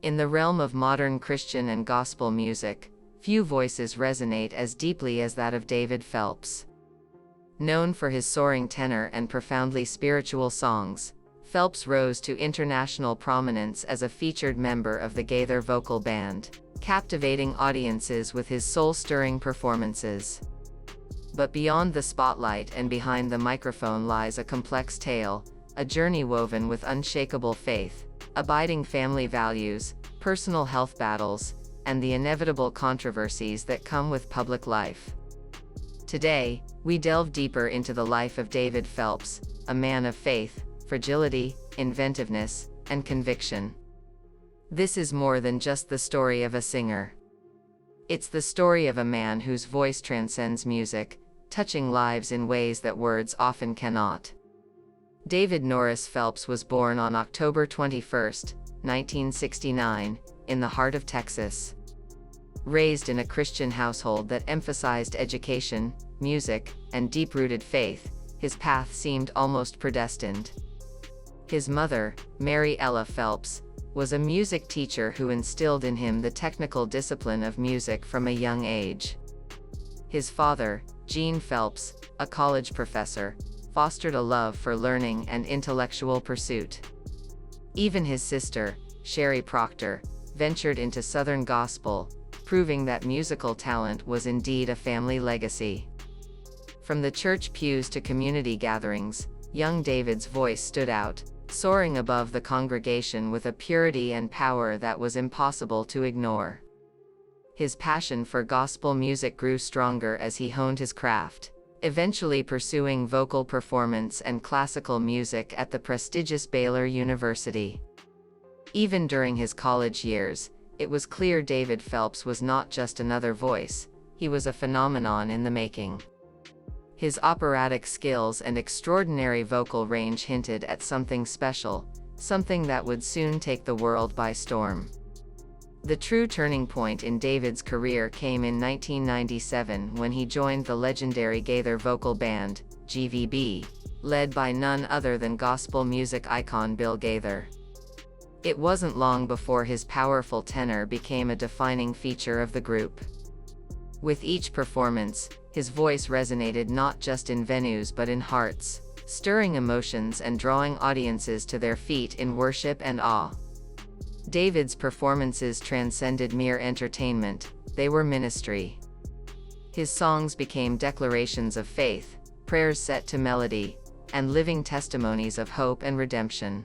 In the realm of modern Christian and gospel music, few voices resonate as deeply as that of David Phelps. Known for his soaring tenor and profoundly spiritual songs, Phelps rose to international prominence as a featured member of the Gaither Vocal Band, captivating audiences with his soul-stirring performances. But beyond the spotlight and behind the microphone lies a complex tale, a journey woven with unshakable faith, abiding family values, personal health battles, and the inevitable controversies that come with public life. Today, we delve deeper into the life of David Phelps, a man of faith, fragility, inventiveness, and conviction. This is more than just the story of a singer. It's the story of a man whose voice transcends music, touching lives in ways that words often cannot. David Norris Phelps was born on October 21, 1969, in the heart of Texas. Raised in a Christian household that emphasized education, music, and deep-rooted faith, his path seemed almost predestined. His mother, Mary Ella Phelps, was a music teacher who instilled in him the technical discipline of music from a young age. His father, Gene Phelps, a college professor, fostered a love for learning and intellectual pursuit. Even his sister, Sherry Proctor, ventured into Southern gospel, proving that musical talent was indeed a family legacy. From the church pews to community gatherings, young David's voice stood out, soaring above the congregation with a purity and power that was impossible to ignore. His passion for gospel music grew stronger as he honed his craft, eventually pursuing vocal performance and classical music at the prestigious Baylor University. Even during his college years, it was clear David Phelps was not just another voice, he was a phenomenon in the making. His operatic skills and extraordinary vocal range hinted at something special, something that would soon take the world by storm. The true turning point in David's career came in 1997 when he joined the legendary Gaither Vocal Band, GVB, led by none other than gospel music icon Bill Gaither. It wasn't long before his powerful tenor became a defining feature of the group. With each performance, his voice resonated not just in venues but in hearts, stirring emotions and drawing audiences to their feet in worship and awe. David's performances transcended mere entertainment, they were ministry. His songs became declarations of faith, prayers set to melody, and living testimonies of hope and redemption.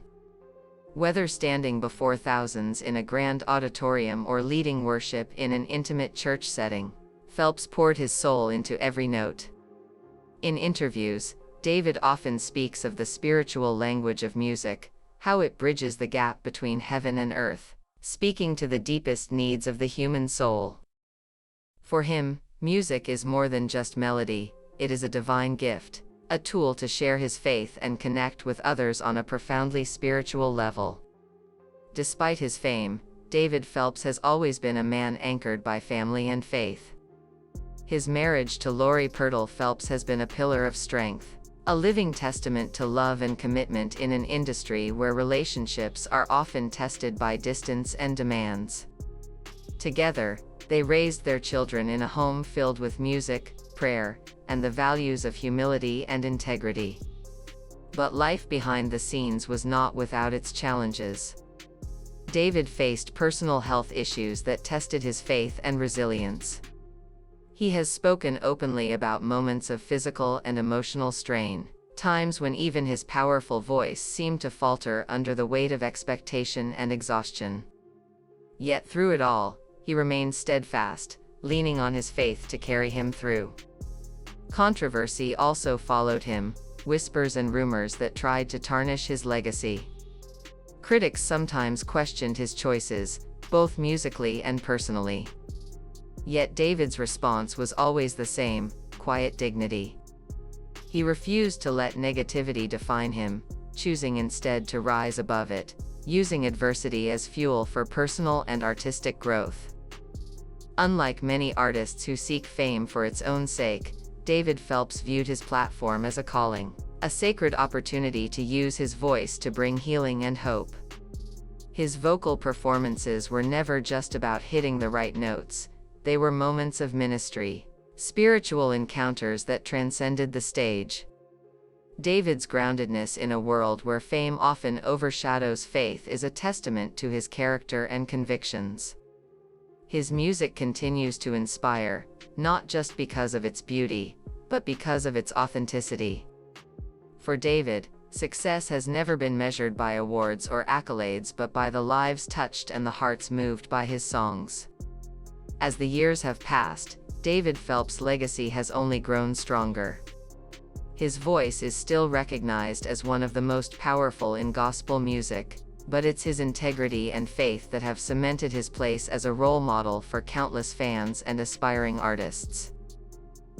Whether standing before thousands in a grand auditorium or leading worship in an intimate church setting, Phelps poured his soul into every note. In interviews, David often speaks of the spiritual language of music, how it bridges the gap between heaven and earth, speaking to the deepest needs of the human soul. For him, music is more than just melody, it is a divine gift, a tool to share his faith and connect with others on a profoundly spiritual level. Despite his fame, David Phelps has always been a man anchored by family and faith. His marriage to Lori Purtle Phelps has been a pillar of strength, a living testament to love and commitment in an industry where relationships are often tested by distance and demands. Together, they raised their children in a home filled with music, prayer, and the values of humility and integrity. But life behind the scenes was not without its challenges. David faced personal health issues that tested his faith and resilience. He has spoken openly about moments of physical and emotional strain, times when even his powerful voice seemed to falter under the weight of expectation and exhaustion. Yet through it all, he remained steadfast, leaning on his faith to carry him through. Controversy also followed him, whispers and rumors that tried to tarnish his legacy. Critics sometimes questioned his choices, both musically and personally. Yet David's response was always the same: quiet dignity. He refused to let negativity define him, choosing instead to rise above it, using adversity as fuel for personal and artistic growth. Unlike many artists who seek fame for its own sake, David Phelps viewed his platform as a calling, a sacred opportunity to use his voice to bring healing and hope. His vocal performances were never just about hitting the right notes, they were moments of ministry, spiritual encounters that transcended the stage. David's groundedness in a world where fame often overshadows faith is a testament to his character and convictions. His music continues to inspire, not just because of its beauty, but because of its authenticity. For David, success has never been measured by awards or accolades but by the lives touched and the hearts moved by his songs. As the years have passed, David Phelps' legacy has only grown stronger. His voice is still recognized as one of the most powerful in gospel music, but it's his integrity and faith that have cemented his place as a role model for countless fans and aspiring artists.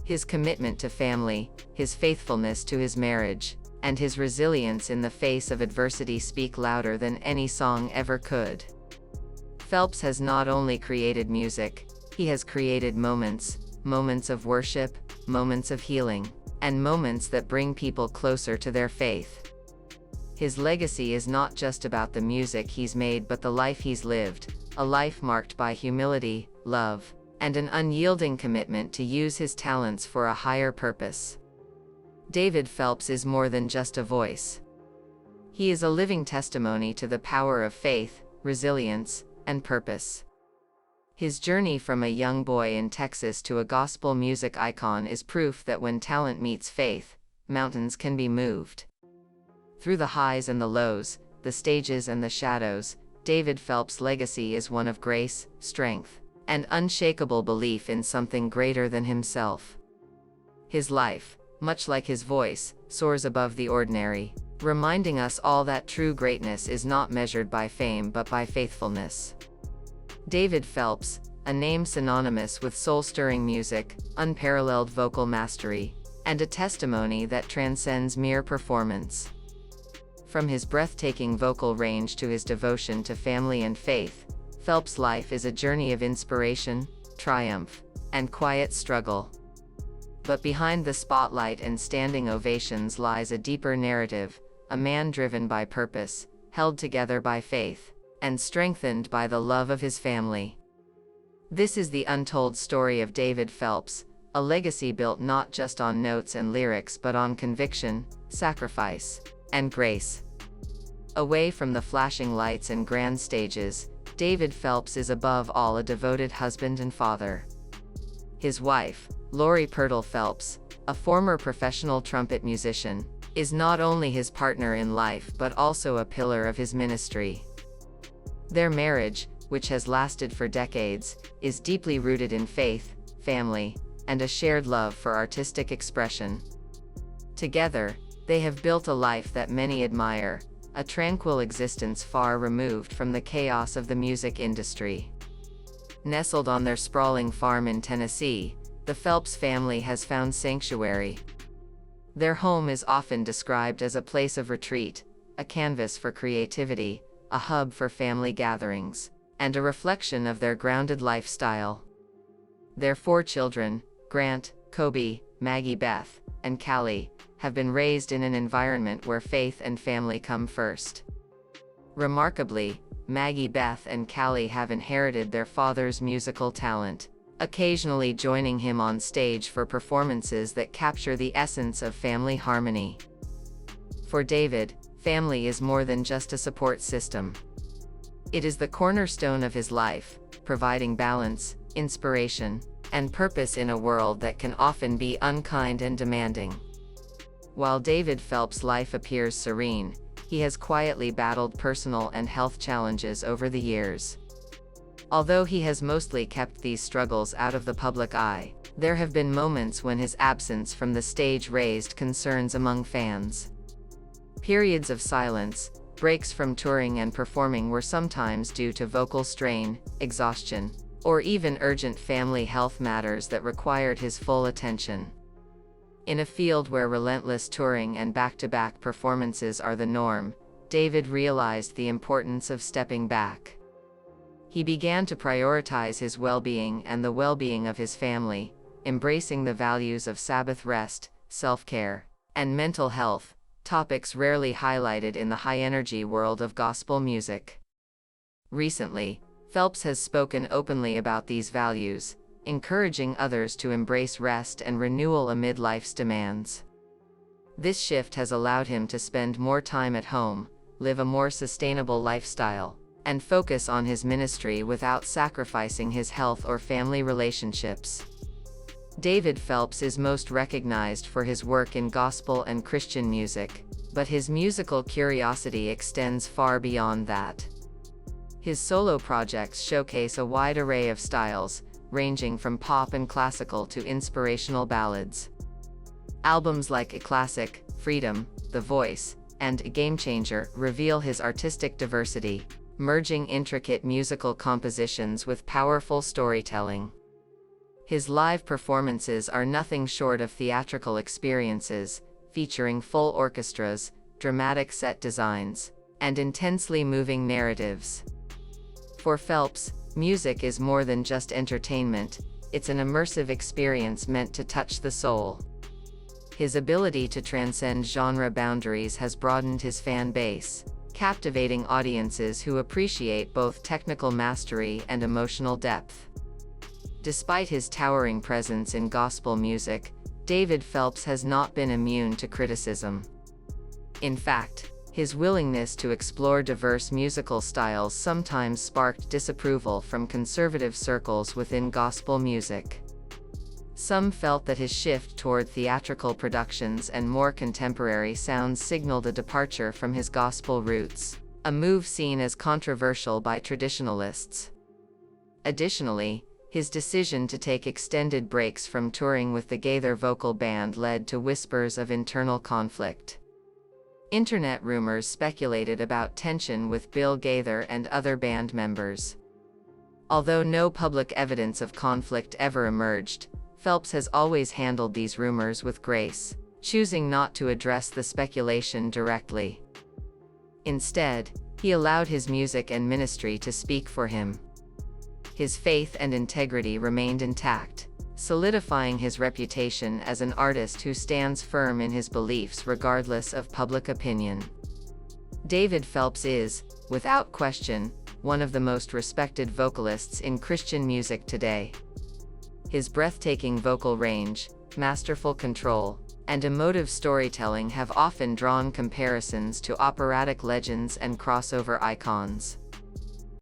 His commitment to family, his faithfulness to his marriage, and his resilience in the face of adversity speak louder than any song ever could. Phelps has not only created music, he has created moments of worship, moments of healing, and moments that bring people closer to their faith. His legacy is not just about the music he's made but the life he's lived, a life marked by humility, love, and an unyielding commitment to use his talents for a higher purpose. David Phelps is more than just a voice. He is a living testimony to the power of faith, resilience, and purpose. His journey from a young boy in Texas to a gospel music icon is proof that when talent meets faith, mountains can be moved. Through the highs and the lows, the stages and the shadows, David Phelps' legacy is one of grace, strength, and unshakable belief in something greater than himself. His life, much like his voice, soars above the ordinary, reminding us all that true greatness is not measured by fame but by faithfulness. David Phelps, a name synonymous with soul-stirring music, unparalleled vocal mastery, and a testimony that transcends mere performance. From his breathtaking vocal range to his devotion to family and faith, Phelps' life is a journey of inspiration, triumph, and quiet struggle. But behind the spotlight and standing ovations lies a deeper narrative, a man driven by purpose, held together by faith, and strengthened by the love of his family. This is the untold story of David Phelps, a legacy built not just on notes and lyrics but on conviction, sacrifice, and grace. Away from the flashing lights and grand stages, David Phelps is above all a devoted husband and father. His wife, Lori Purtle Phelps, a former professional trumpet musician, is not only his partner in life but also a pillar of his ministry. Their marriage, which has lasted for decades, is deeply rooted in faith, family, and a shared love for artistic expression. Together, they have built a life that many admire, a tranquil existence far removed from the chaos of the music industry. Nestled on their sprawling farm in Tennessee, the Phelps family has found sanctuary. Their home is often described as a place of retreat, a canvas for creativity, a hub for family gatherings, and a reflection of their grounded lifestyle. Their 4 children, Grant, Kobe, Maggie Beth, and Callie, have been raised in an environment where faith and family come first. Remarkably, Maggie Beth and Callie have inherited their father's musical talent, occasionally joining him on stage for performances that capture the essence of family harmony. For David, family is more than just a support system. It is the cornerstone of his life, providing balance, inspiration, and purpose in a world that can often be unkind and demanding. While David Phelps' life appears serene, he has quietly battled personal and health challenges over the years. Although he has mostly kept these struggles out of the public eye, there have been moments when his absence from the stage raised concerns among fans. Periods of silence, breaks from touring and performing were sometimes due to vocal strain, exhaustion, or even urgent family health matters that required his full attention. In a field where relentless touring and back-to-back performances are the norm, David realized the importance of stepping back. He began to prioritize his well-being and the well-being of his family, embracing the values of Sabbath rest, self-care, and mental health, topics rarely highlighted in the high-energy world of gospel music. Recently, Phelps has spoken openly about these values, encouraging others to embrace rest and renewal amid life's demands. This shift has allowed him to spend more time at home, live a more sustainable lifestyle, and focus on his ministry without sacrificing his health or family relationships. David Phelps is most recognized for his work in gospel and Christian music, but his musical curiosity extends far beyond that. His solo projects showcase a wide array of styles, ranging from pop and classical to inspirational ballads. Albums like A Classic, Freedom, The Voice, and A Game Changer reveal his artistic diversity, merging intricate musical compositions with powerful storytelling. His live performances are nothing short of theatrical experiences, featuring full orchestras, dramatic set designs, and intensely moving narratives. For Phelps, music is more than just entertainment, it's an immersive experience meant to touch the soul. His ability to transcend genre boundaries has broadened his fan base, captivating audiences who appreciate both technical mastery and emotional depth. Despite his towering presence in gospel music, David Phelps has not been immune to criticism. In fact, his willingness to explore diverse musical styles sometimes sparked disapproval from conservative circles within gospel music. Some felt that his shift toward theatrical productions and more contemporary sounds signaled a departure from his gospel roots, a move seen as controversial by traditionalists. Additionally, his decision to take extended breaks from touring with the Gaither Vocal Band led to whispers of internal conflict. Internet rumors speculated about tension with Bill Gaither and other band members. Although no public evidence of conflict ever emerged, Phelps has always handled these rumors with grace, choosing not to address the speculation directly. Instead, he allowed his music and ministry to speak for him. His faith and integrity remained intact, solidifying his reputation as an artist who stands firm in his beliefs regardless of public opinion. David Phelps is, without question, one of the most respected vocalists in Christian music today. His breathtaking vocal range, masterful control, and emotive storytelling have often drawn comparisons to operatic legends and crossover icons.